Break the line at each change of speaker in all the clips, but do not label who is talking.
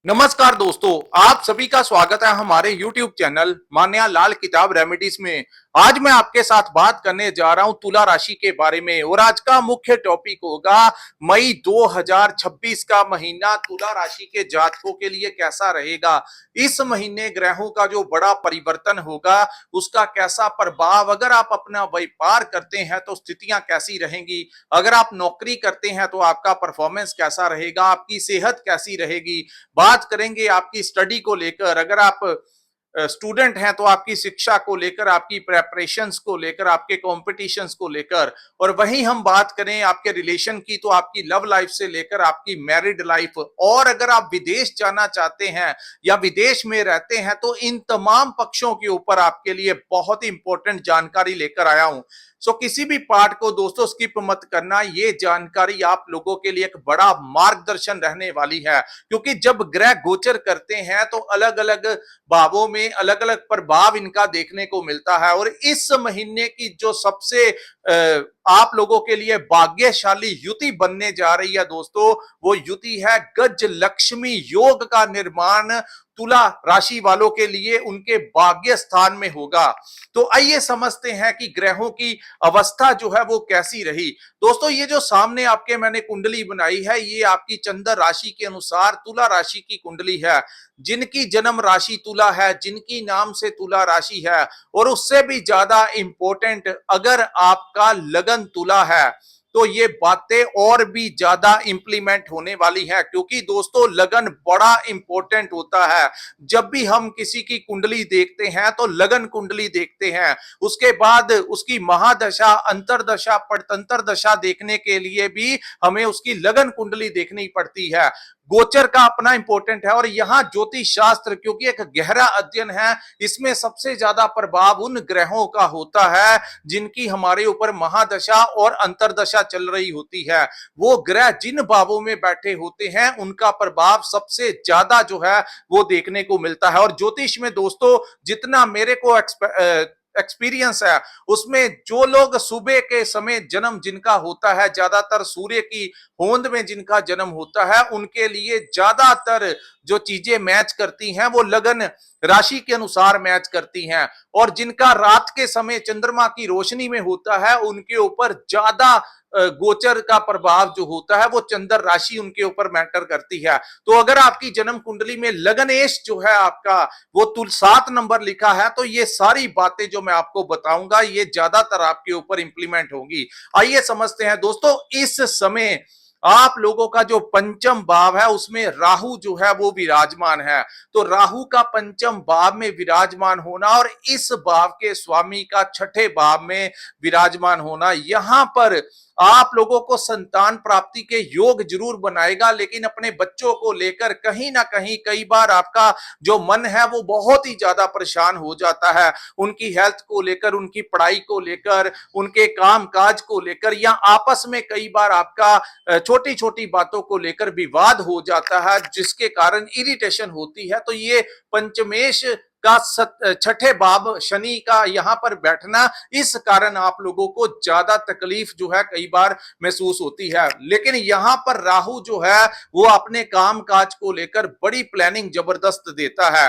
नमस्कार दोस्तों, आप सभी का स्वागत है हमारे YouTube चैनल मान्या लाल किताब रेमेडीज में। आज मैं आपके साथ बात करने जा रहा हूं तुला राशि के बारे में और आज का मुख्य टॉपिक होगा मई 2026 का महीना तुला राशि के जातकों के लिए कैसा रहेगा। इस महीने ग्रहों का जो बड़ा परिवर्तन होगा उसका कैसा प्रभाव, अगर आप अपना व्यापार करते हैं तो स्थितियां कैसी रहेंगी, अगर आप नौकरी करते हैं तो आपका परफॉर्मेंस कैसा रहेगा, आपकी सेहत कैसी रहेगी। बात करेंगे आपकी स्टडी को लेकर, अगर आप स्टूडेंट हैं तो आपकी शिक्षा को लेकर, आपकी प्रेपरेशंस को लेकर, आपके कॉम्पिटिशंस को लेकर। और वहीं हम बात करें आपके रिलेशन की तो आपकी लव लाइफ से लेकर आपकी मैरिड लाइफ, और अगर आप विदेश जाना चाहते हैं या विदेश में रहते हैं तो इन तमाम पक्षों के ऊपर आपके लिए बहुत ही इंपॉर्टेंट जानकारी लेकर आया हूं। किसी भी पार्ट को दोस्तों स्किप मत करना, ये जानकारी आप लोगों के लिए एक बड़ा मार्गदर्शन रहने वाली है। क्योंकि जब ग्रह गोचर करते हैं तो अलग अलग भावों में अलग अलग प्रभाव इनका देखने को मिलता है। और इस महीने की जो सबसे आप लोगों के लिए भाग्यशाली युति बनने जा रही है दोस्तों, वो युति है गज लक्ष्मी योग का निर्माण तुला राशि वालों के लिए उनके भाग्य स्थान में होगा। तो आइए समझते हैं कि ग्रहों की अवस्था जो है वो कैसी रही। दोस्तों, ये जो सामने आपके मैंने कुंडली बनाई है, ये आपकी चंद्र राशि के अनुसार तुला राशि की कुंडली है। जिनकी जन्म राशि तुला है, जिनकी नाम से तुला राशि है, और उससे भी ज्यादा इंपॉर्टेंट अगर आपका लगन तुला है तो ये बातें और भी ज्यादा इंप्लीमेंट होने वाली है। क्योंकि दोस्तों लगन बड़ा इंपॉर्टेंट होता है। जब भी हम किसी की कुंडली देखते हैं तो लगन कुंडली देखते हैं, उसके बाद उसकी महादशा, अंतरदशा, पड़तंत्र दशा देखने के लिए भी हमें उसकी लगन कुंडली देखनी पड़ती है। गोचर का अपना इंपॉर्टेंट है। और यहाँ ज्योतिष शास्त्र क्योंकि एक गहरा अध्ययन है, इसमें सबसे ज्यादा प्रभाव उन ग्रहों का होता है जिनकी हमारे ऊपर महादशा और अंतरदशा चल रही होती है। वो ग्रह जिन भावों में बैठे होते हैं उनका प्रभाव सबसे ज्यादा जो है वो देखने को मिलता है। और ज्योतिष में दोस्तों जितना मेरे को एक्सपीरियंस है, उसमें जो लोग सुबह के समय जन्म जिनका होता है, ज्यादातर सूर्य की होंद में जिनका जन्म होता है, उनके लिए ज्यादातर जो चीजें मैच करती हैं वो लगन राशि के अनुसार मैच करती हैं। और जिनका रात के समय चंद्रमा की रोशनी में होता है उनके ऊपर ज्यादा गोचर का प्रभाव जो होता है वो चंद्र राशि उनके ऊपर मैटर करती है। तो अगर आपकी जन्म कुंडली में लगनेश जो है आपका वो 7 नंबर लिखा है तो ये सारी बातें जो मैं आपको बताऊंगा ये ज्यादातर आपके ऊपर इंप्लीमेंट होंगी। आइए समझते हैं दोस्तों, इस समय आप लोगों का जो पंचम भाव है उसमें राहु जो है वो विराजमान है। तो राहु का पंचम भाव में विराजमान होना और इस भाव के स्वामी का छठे भाव में विराजमान होना, यहां पर आप लोगों को संतान प्राप्ति के योग जरूर बनाएगा। लेकिन अपने बच्चों को लेकर कहीं ना कहीं कई बार आपका जो मन है वो बहुत ही ज्यादा परेशान हो जाता है। उनकी हेल्थ को लेकर, उनकी पढ़ाई को लेकर, उनके काम काज को लेकर, या आपस में कई बार आपका छोटी छोटी बातों को लेकर विवाद हो जाता है जिसके कारण इरिटेशन होती है। तो ये पंचमेश का छठे भाव शनि का यहां पर बैठना, इस कारण आप लोगों को ज्यादा तकलीफ जो है कई बार महसूस होती है। लेकिन यहां पर राहु जो है वो अपने काम काज को लेकर बड़ी प्लानिंग जबरदस्त देता है।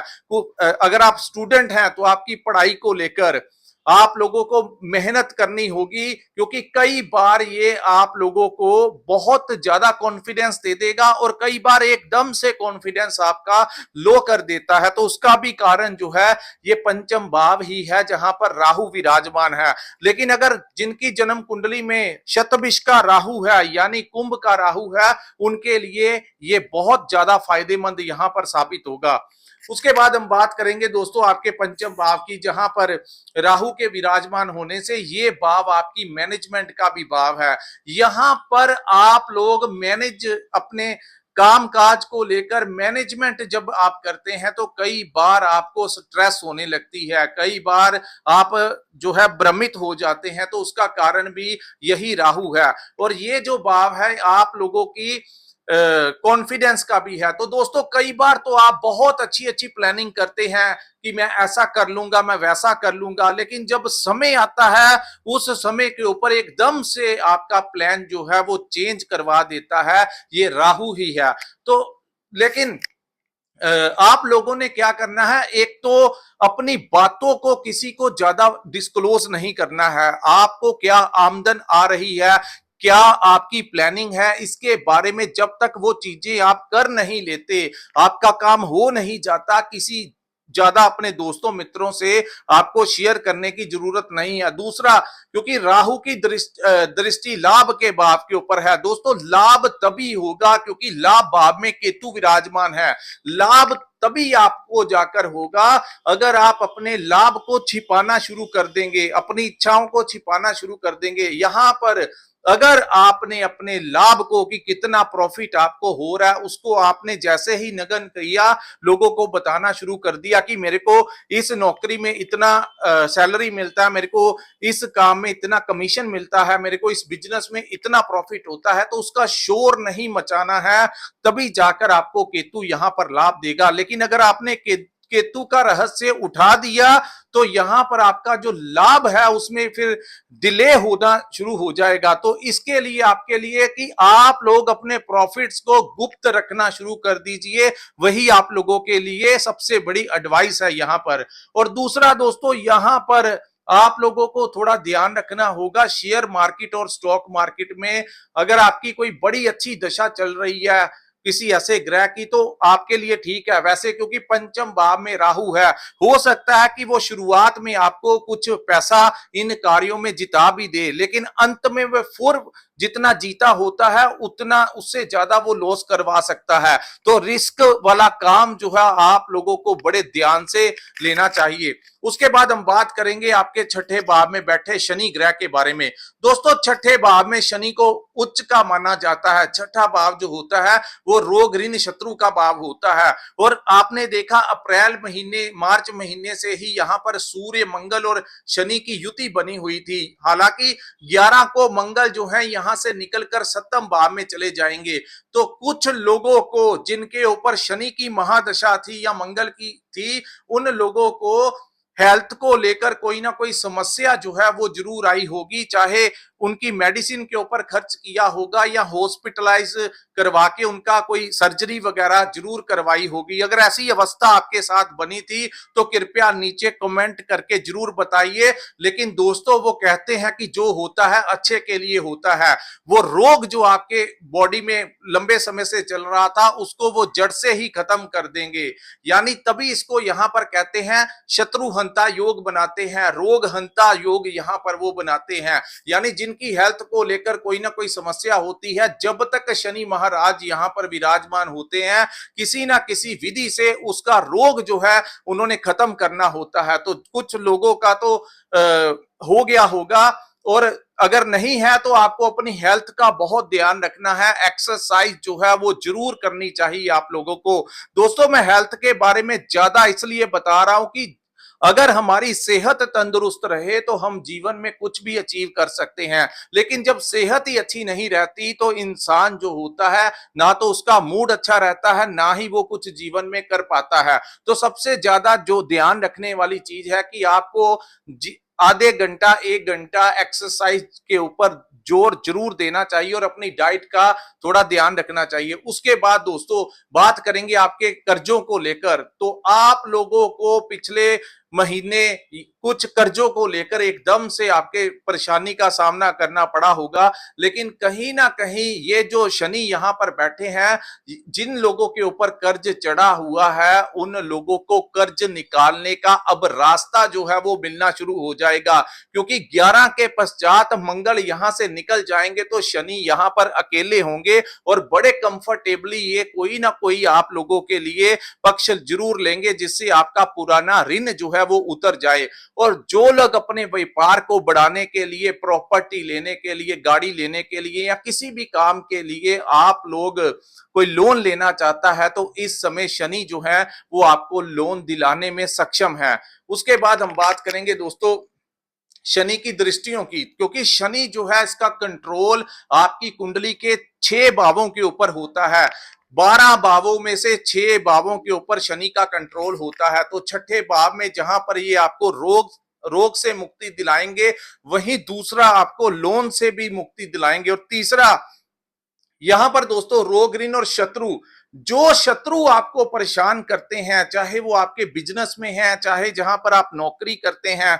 अगर आप स्टूडेंट हैं तो आपकी पढ़ाई को लेकर आप लोगों को मेहनत करनी होगी, क्योंकि कई बार ये आप लोगों को बहुत ज्यादा कॉन्फिडेंस दे देगा और कई बार एकदम से कॉन्फिडेंस आपका लो कर देता है। तो उसका भी कारण जो है ये पंचम भाव ही है जहां पर राहु विराजमान है। लेकिन अगर जिनकी जन्म कुंडली में शतभिष का राहु है यानी कुंभ का राहु है, उनके लिए ये बहुत ज्यादा फायदेमंद यहां पर साबित होगा। उसके बाद हम बात करेंगे दोस्तों आपके पंचम भाव की, जहां पर राहु के विराजमान होने से ये भाव आपकी मैनेजमेंट का भी भाव है। यहां पर आप लोग मैनेज अपने काम काज को लेकर मैनेजमेंट जब आप करते हैं तो कई बार आपको स्ट्रेस होने लगती है, कई बार आप जो है भ्रमित हो जाते हैं। तो उसका कारण भी यही राहु है। और ये जो भाव है आप लोगों की कॉन्फिडेंस का भी है। तो दोस्तों कई बार तो आप बहुत अच्छी अच्छी प्लानिंग करते हैं कि मैं ऐसा कर लूंगा, मैं वैसा कर लूंगा, लेकिन जब समय आता है उस समय के ऊपर एकदम से आपका प्लान जो है वो चेंज करवा देता है, ये राहु ही है। तो लेकिन आप लोगों ने क्या करना है, एक तो अपनी बातों को किसी को ज्यादा डिस्क्लोज नहीं करना है। आपको क्या आमदन आ रही है, क्या आपकी प्लानिंग है, इसके बारे में जब तक वो चीजें आप कर नहीं लेते, आपका काम हो नहीं जाता, किसी ज्यादा अपने दोस्तों मित्रों से आपको शेयर करने की जरूरत नहीं है। दूसरा, क्योंकि राहु की दृष्टि लाभ के भाव के ऊपर है दोस्तों, लाभ तभी होगा क्योंकि लाभ भाव में केतु विराजमान है। लाभ तभी आपको जाकर होगा अगर आप अपने लाभ को छिपाना शुरू कर देंगे, अपनी इच्छाओं को छिपाना शुरू कर देंगे। यहां पर अगर आपने अपने लाभ को, कि कितना प्रॉफिट आपको हो रहा है, उसको आपने जैसे ही नगन किया, लोगों को बताना शुरू कर दिया कि मेरे को इस नौकरी में इतना सैलरी मिलता है, मेरे को इस काम में इतना कमीशन मिलता है, मेरे को इस बिजनेस में इतना प्रॉफिट होता है, तो उसका शोर नहीं मचाना है, तभी जाकर आपको केतु यहां पर लाभ देगा। लेकिन अगर आपने केतु का रहस्य उठा दिया तो यहां पर आपका जो लाभ है उसमें फिर डिले होना शुरू हो जाएगा। तो इसके लिए आपके लिए कि आप लोग अपने प्रॉफिट्स को गुप्त रखना शुरू कर दीजिए, वही आप लोगों के लिए सबसे बड़ी एडवाइस है यहां पर। और दूसरा दोस्तों, यहां पर आप लोगों को थोड़ा ध्यान रखना होगा शेयर मार्केट और स्टॉक मार्केट में। अगर आपकी कोई बड़ी अच्छी दशा चल रही है किसी ऐसे ग्रह की, तो आपके लिए ठीक है। वैसे क्योंकि पंचम भाव में राहु है, हो सकता है कि वो शुरुआत में आपको कुछ पैसा इन कार्यों में जिता भी दे, लेकिन अंत में वह फिर जितना जीता होता है उतना उससे ज्यादा वो लॉस करवा सकता है। तो रिस्क वाला काम जो है आप लोगों को बड़े ध्यान से लेना चाहिए। उसके बाद हम बात करेंगे आपके छठे भाव में बैठे शनि ग्रह के बारे में। दोस्तों, छठे भाव में शनि को उच्च का माना जाता है। छठा भाव जो होता है वो रोग ऋण शत्रु का भाव होता है। और आपने देखा अप्रैल महीने, मार्च महीने से ही यहाँ पर सूर्य, मंगल और शनि की युति बनी हुई थी। हालांकि 11 को मंगल जो है यहां से निकलकर सप्तम भाव में चले जाएंगे। तो कुछ लोगों को जिनके ऊपर शनि की महादशा थी या मंगल की थी, उन लोगों को हेल्थ को लेकर कोई ना कोई समस्या जो है वो जरूर आई होगी, चाहे उनकी मेडिसिन के ऊपर खर्च किया होगा या हॉस्पिटलाइज करवा के उनका कोई सर्जरी वगैरह जरूर करवाई होगी। अगर ऐसी अवस्था आपके साथ बनी थी तो कृपया नीचे कमेंट करके जरूर बताइए। लेकिन दोस्तों, वो कहते हैं कि जो होता है अच्छे के लिए होता है। वो रोग जो आपके बॉडी में लंबे समय से चल रहा था उसको वो जड़ से ही खत्म कर देंगे। यानी तभी इसको यहां पर कहते हैं शत्रु हंता योग बनाते हैं, रोग हंता योग यहां पर वो बनाते हैं। यानी जिनकी हेल्थ को लेकर कोई ना कोई समस्या होती है, जब तक शनि महाराज यहां पर विराजमान होते हैं, किसी ना किसी विधि से उसका रोग जो है उन्होंने खत्म करना होता है। तो कुछ लोगों का तो हो गया होगा, और अगर नहीं है तो आपको अपनी हेल्थ का बहुत ध्यान रखना है। एक्सरसाइज जो है वो जरूर करनी चाहिए आप लोगों को। दोस्तों, मैं हेल्थ के बारे में ज्यादा इसलिए बता रहा हूं कि अगर हमारी सेहत तंदुरुस्त रहे तो हम जीवन में कुछ भी अचीव कर सकते हैं। लेकिन जब सेहत ही अच्छी नहीं रहती तो इंसान जो होता है, ना तो उसका मूड अच्छा रहता है, ना ही वो कुछ जीवन में कर पाता है। तो सबसे ज्यादा जो ध्यान रखने वाली चीज है कि आपको आधे घंटा 1 घंटा एक्सरसाइज के ऊपर जोर जरूर देना चाहिए और अपनी डाइट का थोड़ा ध्यान रखना चाहिए। उसके बाद दोस्तों, बात करेंगे आपके कर्जों को लेकर। तो आप लोगों को पिछले महीने कुछ कर्जों को लेकर एकदम से आपके परेशानी का सामना करना पड़ा होगा। लेकिन कहीं ना कहीं ये जो शनि यहाँ पर बैठे हैं, जिन लोगों के ऊपर कर्ज चढ़ा हुआ है उन लोगों को कर्ज निकालने का अब रास्ता जो है वो मिलना शुरू हो जाएगा। क्योंकि 11 के पश्चात मंगल यहां से निकल जाएंगे तो शनि यहां पर अकेले होंगे और बड़े कंफर्टेबली ये कोई ना कोई आप लोगों के लिए पक्ष जरूर लेंगे, जिससे आपका पुराना ऋण जो है वो उतर जाए। और जो लोग अपने व्यापार को बढ़ाने के लिए, प्रॉपर्टी लेने के लिए, गाड़ी लेने के लिए या किसी भी काम के लिए आप लोग कोई लोन लेना चाहता है, तो इस समय शनि जो है वो आपको लोन दिलाने में सक्षम है। उसके बाद हम बात करेंगे दोस्तों शनि की दृष्टियों की, क्योंकि शनि जो है इसका कंट्रोल आपकी कुंडली के 6 भावों के ऊपर होता है। 12 भावों में से 6 भावों के ऊपर शनि का कंट्रोल होता है। तो छठे भाव में जहां पर ये आपको रोग से मुक्ति दिलाएंगे, वहीं दूसरा आपको लोन से भी मुक्ति दिलाएंगे, और तीसरा यहां पर दोस्तों रोग ऋण और शत्रु जो शत्रु आपको परेशान करते हैं, चाहे वो आपके बिजनेस में है, चाहे जहां पर आप नौकरी करते हैं,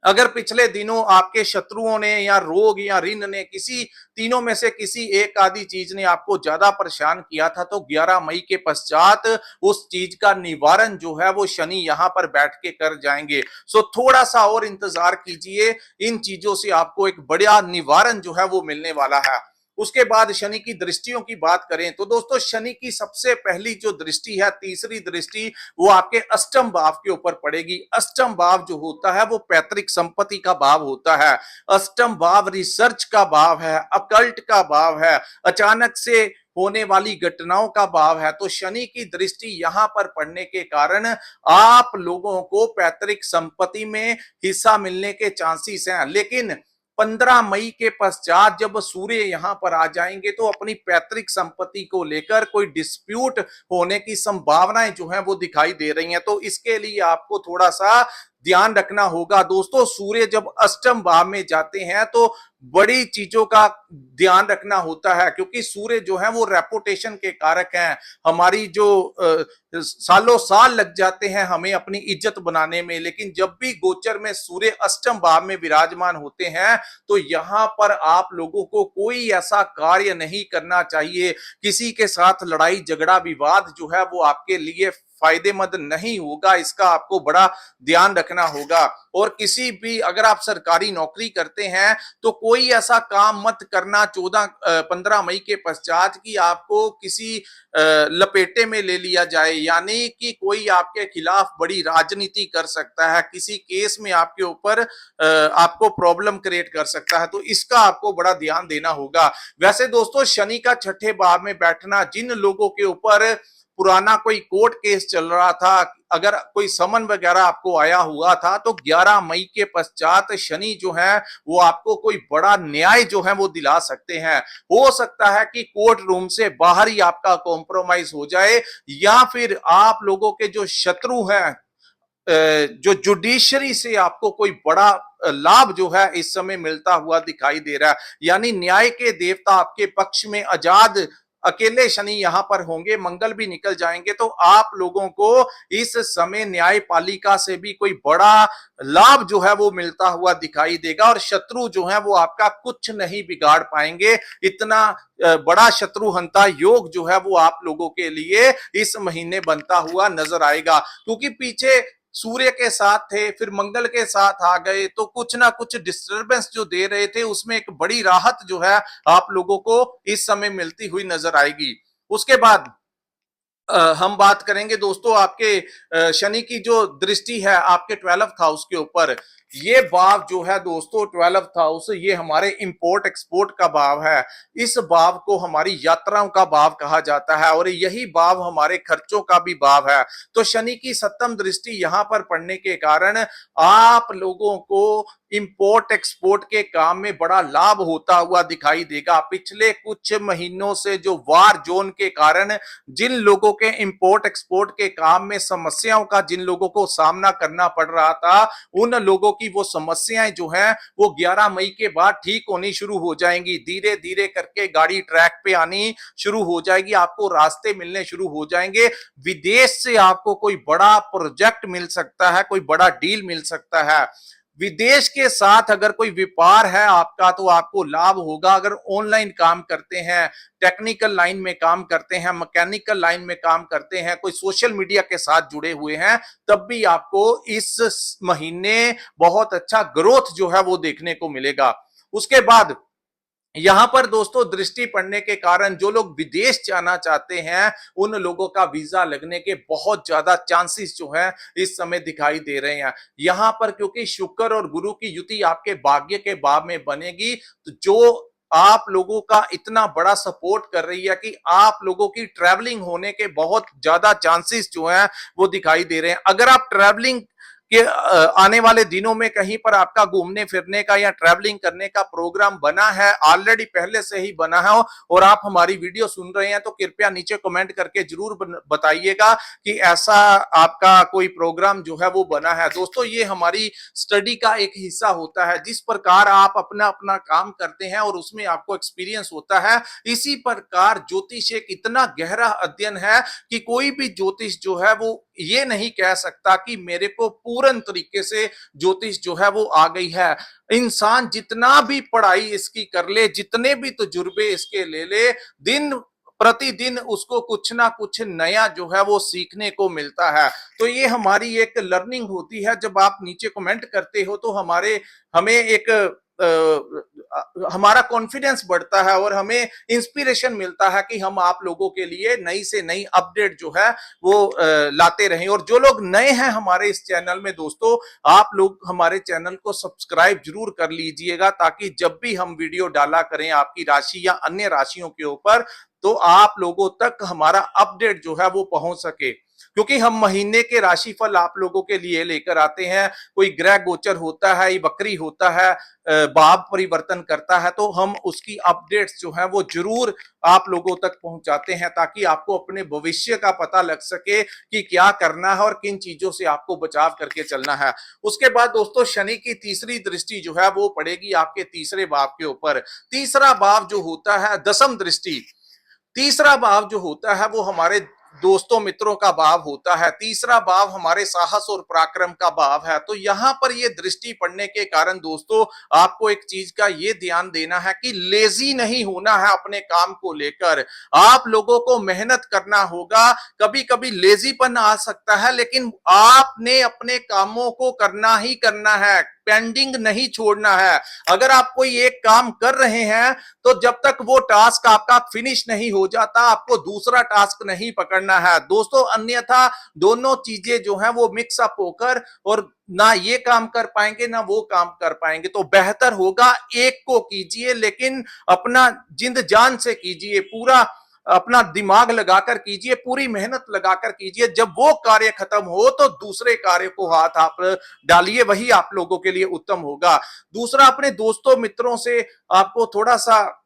अगर पिछले दिनों आपके शत्रुओं ने या रोग या ऋण ने किसी तीनों में से किसी एक आदि चीज ने आपको ज्यादा परेशान किया था, तो 11 मई के पश्चात उस चीज का निवारण जो है वो शनि यहां पर बैठ के कर जाएंगे। सो थोड़ा सा और इंतजार कीजिए, इन चीजों से आपको एक बड़ा निवारण जो है वो मिलने वाला है। उसके बाद शनि की दृष्टियों की बात करें तो दोस्तों, शनि की सबसे पहली जो दृष्टि है, तीसरी दृष्टि, वो आपके अष्टम भाव के ऊपर पड़ेगी। अष्टम भाव जो होता है वो पैतृक संपत्ति का भाव होता है। अष्टम भाव रिसर्च का भाव है, अकल्ट का भाव है, अचानक से होने वाली घटनाओं का भाव है। तो शनि की दृष्टि यहां पर पड़ने के कारण आप लोगों को पैतृक संपत्ति में हिस्सा मिलने के चांसेस हैं। लेकिन 15 मई के पश्चात जब सूर्य यहां पर आ जाएंगे तो अपनी पैतृक संपत्ति को लेकर कोई डिस्प्यूट होने की संभावनाएं जो है वो दिखाई दे रही हैं। तो इसके लिए आपको थोड़ा सा ध्यान रखना होगा दोस्तों। सूर्य जब अष्टम भाव में जाते हैं तो बड़ी चीजों का ध्यान रखना होता है, क्योंकि सूर्य जो है वो रेपुटेशन के कारक हैं। हमारी जो सालों साल लग जाते हैं हमें अपनी इज्जत बनाने में, लेकिन जब भी गोचर में सूर्य अष्टम भाव में विराजमान होते हैं तो यहां पर आप लोगों को कोई ऐसा कार्य नहीं करना चाहिए, किसी के साथ लड़ाई झगड़ा विवाद जो है वो आपके लिए फायदेमंद नहीं होगा, इसका आपको बड़ा ध्यान रखना होगा। और किसी भी, अगर आप सरकारी नौकरी करते हैं तो कोई ऐसा काम मत करना 15 मई के पश्चात कि आपको किसी लपेटे में ले लिया जाए, यानी कि कोई आपके खिलाफ बड़ी राजनीति कर सकता है, किसी केस में आपके ऊपर आपको प्रॉब्लम क्रिएट कर सकता है। तो इसका आपको बड़ा ध्यान देना होगा। वैसे दोस्तों, शनि का छठे भाव में बैठना, जिन लोगों के ऊपर पुराना कोई कोर्ट केस चल रहा था, अगर कोई समन वगैरह आपको आया हुआ था, तो 11 मई के पश्चात शनि जो है वो आपको कोई बड़ा न्याय जो है वो दिला सकते हैं। हो सकता है कि कोर्ट रूम से बाहर ही आपका कॉम्प्रोमाइज हो जाए, या फिर आप लोगों के जो शत्रु हैं, जो जुडिशरी से आपको कोई बड़ा लाभ जो है इस समय मिलता हुआ दिखाई दे रहा है। यानी न्याय के देवता आपके पक्ष में आजाद अकेले शनि यहां पर होंगे, मंगल भी निकल जाएंगे, तो आप लोगों को इस समय न्यायपालिका से भी कोई बड़ा लाभ जो है वो मिलता हुआ दिखाई देगा, और शत्रु जो है वो आपका कुछ नहीं बिगाड़ पाएंगे। इतना बड़ा शत्रुहंता योग जो है वो आप लोगों के लिए इस महीने बनता हुआ नजर आएगा, क्योंकि पीछे सूर्य के साथ थे, फिर मंगल के साथ आ गए, तो कुछ ना कुछ डिस्टरबेंस जो दे रहे थे उसमें एक बड़ी राहत जो है आप लोगों को इस समय मिलती हुई नजर आएगी। उसके बाद हम बात करेंगे दोस्तों, आपके शनि की जो दृष्टि है आपके 12th हाउस के ऊपर, ये भाव जो है दोस्तों 12th हाउस, ये हमारे इंपोर्ट एक्सपोर्ट का भाव है। इस भाव को हमारी यात्राओं का भाव कहा जाता है, और यही भाव हमारे खर्चों का भी भाव है। तो शनि की सप्तम दृष्टि यहां पर पड़ने के कारण आप लोगों को इंपोर्ट एक्सपोर्ट के काम में बड़ा लाभ होता हुआ दिखाई देगा। पिछले कुछ महीनों से जो वार जोन के कारण जिन लोगों के इंपोर्ट एक्सपोर्ट के काम में समस्याओं का जिन लोगों को सामना करना पड़ रहा था, उन लोगों की वो समस्याएं जो हैं वो 11 मई के बाद ठीक होनी शुरू हो जाएंगी। धीरे धीरे करके गाड़ी ट्रैक पे आनी शुरू हो जाएगी, आपको रास्ते मिलने शुरू हो जाएंगे। विदेश से आपको कोई बड़ा प्रोजेक्ट मिल सकता है, कोई बड़ा डील मिल सकता है। विदेश के साथ अगर कोई व्यापार है आपका तो आपको लाभ होगा। अगर ऑनलाइन काम करते हैं, टेक्निकल लाइन में काम करते हैं, मैकेनिकल लाइन में काम करते हैं, कोई सोशल मीडिया के साथ जुड़े हुए हैं, तब भी आपको इस महीने बहुत अच्छा ग्रोथ जो है वो देखने को मिलेगा। उसके बाद यहां पर दोस्तों दृष्टि पड़ने के कारण जो लोग विदेश जाना चाहते हैं उन लोगों का वीजा लगने के बहुत ज्यादा चांसेस जो है इस समय दिखाई दे रहे हैं। यहां पर क्योंकि शुक्र और गुरु की युति आपके भाग्य के भाव में बनेगी, तो जो आप लोगों का इतना बड़ा सपोर्ट कर रही है कि आप लोगों की ट्रैवलिंग होने के बहुत ज्यादा चांसेस जो हैं वो दिखाई दे रहे हैं। अगर आप ट्रैवलिंग कि आने वाले दिनों में कहीं पर आपका घूमने फिरने का या ट्रैवलिंग करने का प्रोग्राम बना है, ऑलरेडी पहले से ही बना है, और आप हमारी वीडियो सुन रहे हैं, तो कृपया नीचे कमेंट करके जरूर बताइएगा कि ऐसा आपका कोई प्रोग्राम जो है वो बना है। दोस्तों, ये हमारी स्टडी का एक हिस्सा होता है। जिस प्रकार आप अपना अपना काम करते हैं और उसमें आपको एक्सपीरियंस होता है, इसी प्रकार ज्योतिष एक इतना गहरा अध्ययन है कि कोई भी ज्योतिष जो है वो ये नहीं कह सकता कि मेरे को पूर्ण तरीके से ज्योतिष जो है वो आ गई है। इंसान जितना भी पढ़ाई इसकी कर ले, जितने भी तजुर्बे इसके ले ले, दिन प्रतिदिन उसको कुछ ना कुछ नया जो है वो सीखने को मिलता है। तो ये हमारी एक लर्निंग होती है। जब आप नीचे कमेंट करते हो तो हमें एक हमारा कॉन्फिडेंस बढ़ता है और हमें इंस्पिरेशन मिलता है कि हम आप लोगों के लिए नई से नई अपडेट जो है वो लाते रहें। और जो लोग नए हैं हमारे इस चैनल में, दोस्तों, आप लोग हमारे चैनल को सब्सक्राइब जरूर कर लीजिएगा, ताकि जब भी हम वीडियो डाला करें आपकी राशि या अन्य राशियों के ऊपर, तो आप लोगों तक हमारा अपडेट जो है वो पहुंच सके। क्योंकि हम महीने के राशिफल आप लोगों के लिए लेकर आते हैं। कोई ग्रह गोचर होता है, ये वक्री होता है, भाव परिवर्तन करता है, तो हम उसकी अपडेट्स जो है वो जरूर आप लोगों तक पहुंचाते हैं, ताकि आपको अपने भविष्य का पता लग सके कि क्या करना है और किन चीजों से आपको बचाव करके चलना है। उसके बाद दोस्तों, शनि की तीसरी दृष्टि जो है वो पड़ेगी आपके तीसरे भाव के ऊपर। तीसरा भाव जो होता है दसम दृष्टि। तीसरा भाव जो होता है वो हमारे दोस्तों मित्रों का भाव होता है। तीसरा भाव हमारे साहस और पराक्रम का भाव है। तो यहां पर ये दृष्टि पड़ने के कारण दोस्तों, आपको एक चीज का ये ध्यान देना है कि लेजी नहीं होना है अपने काम को लेकर। आप लोगों को मेहनत करना होगा। कभी कभी लेजीपन आ सकता है, लेकिन आपने अपने कामों को करना ही करना है, पेंडिंग नहीं छोड़ना है। अगर आप कोई एक काम कर रहे हैं, तो जब तक वो टास्क आपका फिनिश नहीं हो जाता, आपको दूसरा टास्क नहीं पकड़ना है दोस्तों। अन्यथा दोनों चीजें जो हैं वो मिक्स अप होकर और ना ये काम कर पाएंगे ना वो काम कर पाएंगे। तो बेहतर होगा एक को कीजिए, लेकिन अपना जिंद जान से कीजिए, पूरा अपना दिमाग लगाकर कीजिए, पूरी मेहनत लगाकर कीजिए। जब वो कार्य खत्म हो तो दूसरे कार्य को हाथ आप डालिए, वही आप लोगों के लिए उत्तम होगा। दूसरा, अपने दोस्तों मित्रों से आपको थोड़ा सा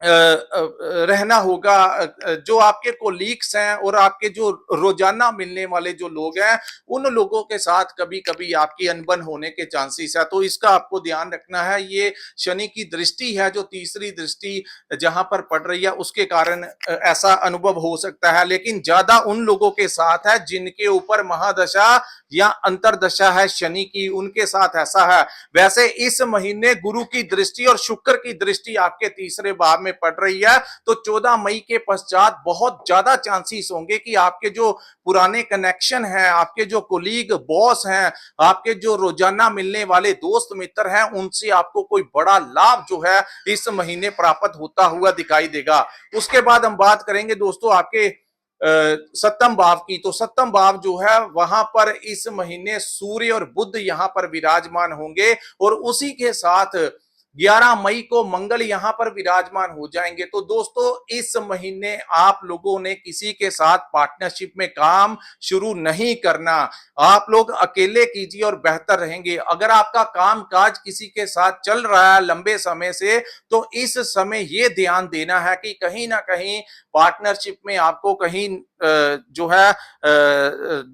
रहना होगा। जो आपके कोलीग्स हैं और आपके जो रोजाना मिलने वाले जो लोग हैं, उन लोगों के साथ कभी कभी आपकी अनबन होने के चांसेस है। तो इसका आपको ध्यान रखना है। ये शनि की दृष्टि है, जो तीसरी दृष्टि जहां पर पड़ रही है, उसके कारण ऐसा अनुभव हो सकता है। लेकिन ज्यादा उन लोगों के साथ है जिनके ऊपर महादशा या अंतरदशा है शनि की, उनके साथ ऐसा है। वैसे इस महीने गुरु की दृष्टि और शुक्र की दृष्टि आपके तीसरे भाव में पड़ रही है, तो 14 मई के पश्चात बहुत ज्यादा चांसेस होंगे कि आपके जो पुराने कनेक्शन हैं, आपके जो कोलीग बॉस हैं, आपके जो रोजाना मिलने वाले दोस्त मित्र हैं, उनसे आपको कोई बड़ा लाभ जो है इस महीने प्राप्त होता हुआ दिखाई देगा। उसके बाद हम बात करेंगे दोस्तों आपके सप्तम भाव की। तो सप्तम भाव जो है वहां पर इस महीने सूर्य और बुध यहां पर विराजमान होंगे, और उसी के साथ 11 मई को मंगल यहां पर विराजमान हो जाएंगे। तो दोस्तों, इस महीने आप लोगों ने किसी के साथ पार्टनरशिप में काम शुरू नहीं करना। आप लोग अकेले कीजिए और बेहतर रहेंगे। अगर आपका काम काज किसी के साथ चल रहा है लंबे समय से, तो इस समय ये ध्यान देना है कि कहीं ना कहीं पार्टनरशिप में आपको कहीं जो है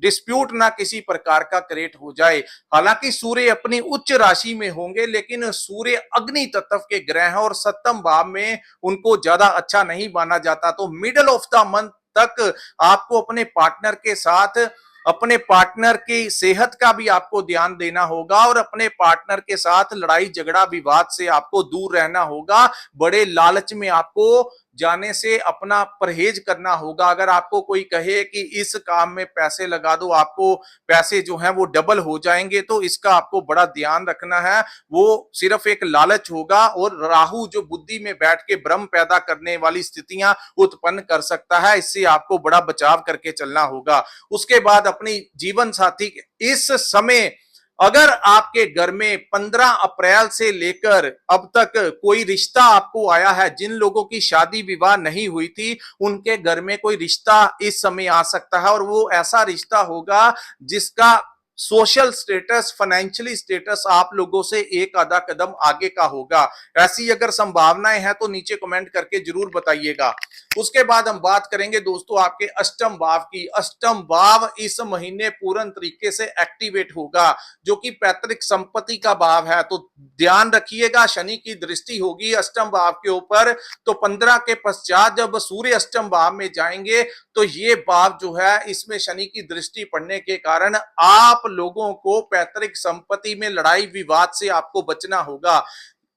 डिस्प्यूट ना किसी प्रकार का क्रिएट हो जाए। हालांकि सूर्य अपनी उच्च राशि में होंगे, लेकिन सूर्य अग्नि तत्व के ग्रह हैं और सप्तम भाव में उनको ज्यादा अच्छा नहीं माना जाता। तो मिडल ऑफ द मंथ तक आपको अपने पार्टनर के साथ, अपने पार्टनर की सेहत का भी आपको ध्यान देना होगा, और अपने पार्टनर के साथ लड़ाई झगड़ा विवाद से आपको दूर रहना होगा। बड़े लालच में आपको जाने से अपना परहेज करना होगा। अगर आपको कोई कहे कि इस काम में पैसे लगा दो, आपको पैसे जो हैं वो डबल हो जाएंगे, तो इसका आपको बड़ा ध्यान रखना है। वो सिर्फ एक लालच होगा, और राहु जो बुद्धि में बैठ के भ्रम पैदा करने वाली स्थितियां उत्पन्न कर सकता है। इससे आपको बड़ा बचाव करके चलना होगा। उसके बाद अपनी जीवन साथी, इस समय अगर आपके घर में 15 अप्रैल से लेकर अब तक कोई रिश्ता आपको आया है, जिन लोगों की शादी विवाह नहीं हुई थी, उनके घर में कोई रिश्ता इस समय आ सकता है, और वो ऐसा रिश्ता होगा जिसका सोशल स्टेटस, फाइनेंशियली स्टेटस आप लोगों से एक आधा कदम आगे का होगा। ऐसी अगर संभावनाएं हैं तो नीचे कमेंट करके जरूर बताइएगा। उसके बाद हम बात करेंगे दोस्तों आपके अष्टम भाव की। अष्टम भाव इस महीने पूर्ण तरीके से एक्टिवेट होगा, जो कि पैतृक संपत्ति का भाव है। तो ध्यान रखिएगा, शनि की दृष्टि होगी अष्टम भाव के ऊपर, तो 15 के पश्चात जब सूर्य अष्टम भाव में जाएंगे तो ये भाव जो है इसमें शनि की दृष्टि पड़ने के कारण आप लोगों को पैतृक संपत्ति में लड़ाई विवाद से आपको बचना होगा।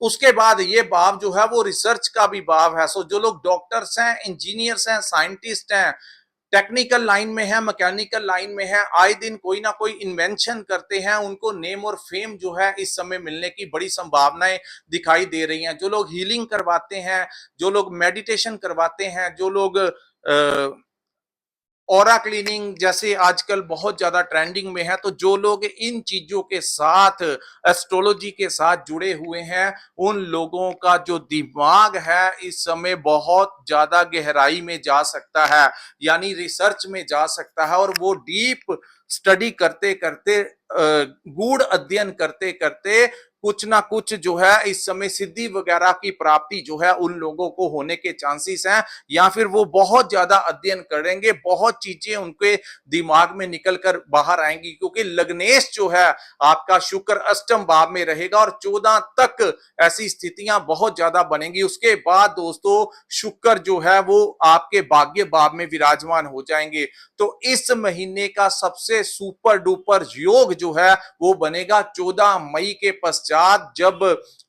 उसके बाद ये भाव जो है वो रिसर्च का भी भाव है। सो जो लोग डॉक्टर्स हैं, इंजीनियर्स हैं, साइंटिस्ट हैं, टेक्निकल लाइन में है, मैकेनिकल लाइन में है, आए दिन कोई ना कोई इन्वेंशन करते हैं, उनको नेम और फेम जो है इस समय मिलने की बड़ी संभावनाएं दिखाई दे रही हैं। जो लोग हीलिंग करवाते हैं, जो लोग मेडिटेशन करवाते हैं, जो लोग ऑरा क्लीनिंग जैसे आजकल बहुत ज्यादा ट्रेंडिंग में है, तो जो लोग इन चीजों के साथ, एस्ट्रोलॉजी के साथ जुड़े हुए हैं, उन लोगों का जो दिमाग है इस समय बहुत ज्यादा गहराई में जा सकता है, यानी रिसर्च में जा सकता है, और वो डीप स्टडी करते करते, गूढ़ अध्ययन करते करते कुछ ना कुछ जो है इस समय सिद्धि वगैरह की प्राप्ति जो है उन लोगों को होने के चांसेस हैं, या फिर वो बहुत ज्यादा अध्ययन करेंगे, बहुत चीजें उनके दिमाग में निकल कर बाहर आएंगी, क्योंकि लग्नेश जो है आपका शुक्र अष्टम भाव में रहेगा और 14 तक ऐसी स्थितियां बहुत ज्यादा बनेंगी। उसके बाद दोस्तों शुक्र जो है वो आपके भाग्य भाव में विराजमान हो जाएंगे। तो इस महीने का सबसे सुपर डुपर योग जो है वो बनेगा 14 मई के पश्चात, जब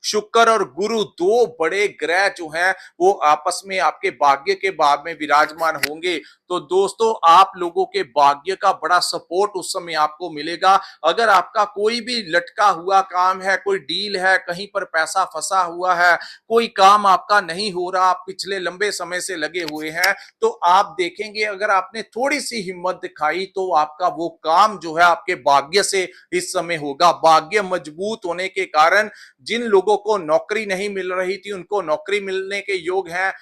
शुक्र और गुरु दो बड़े ग्रह जो हैं वो आपस में आपके भाग्य के भाव में विराजमान होंगे। तो दोस्तों आप लोगों के भाग्य का बड़ा सपोर्ट उस समय आपको मिलेगा। अगर आपका कोई भी लटका हुआ काम है, कोई डील है, कहीं पर पैसा फंसा हुआ है, कोई काम आपका नहीं हो रहा, आप पिछले लंबे समय से लगे हुए हैं, तो आप देखेंगे अगर आपने थोड़ी सी हिम्मत दिखाई तो आपका वो काम जो है आपके भाग्य से इस समय होगा। भाग्य मजबूत होने के कारण जिन लोगों को नौकरी नहीं मिल रही थी उनको नौकरी मिलने के योग हैं,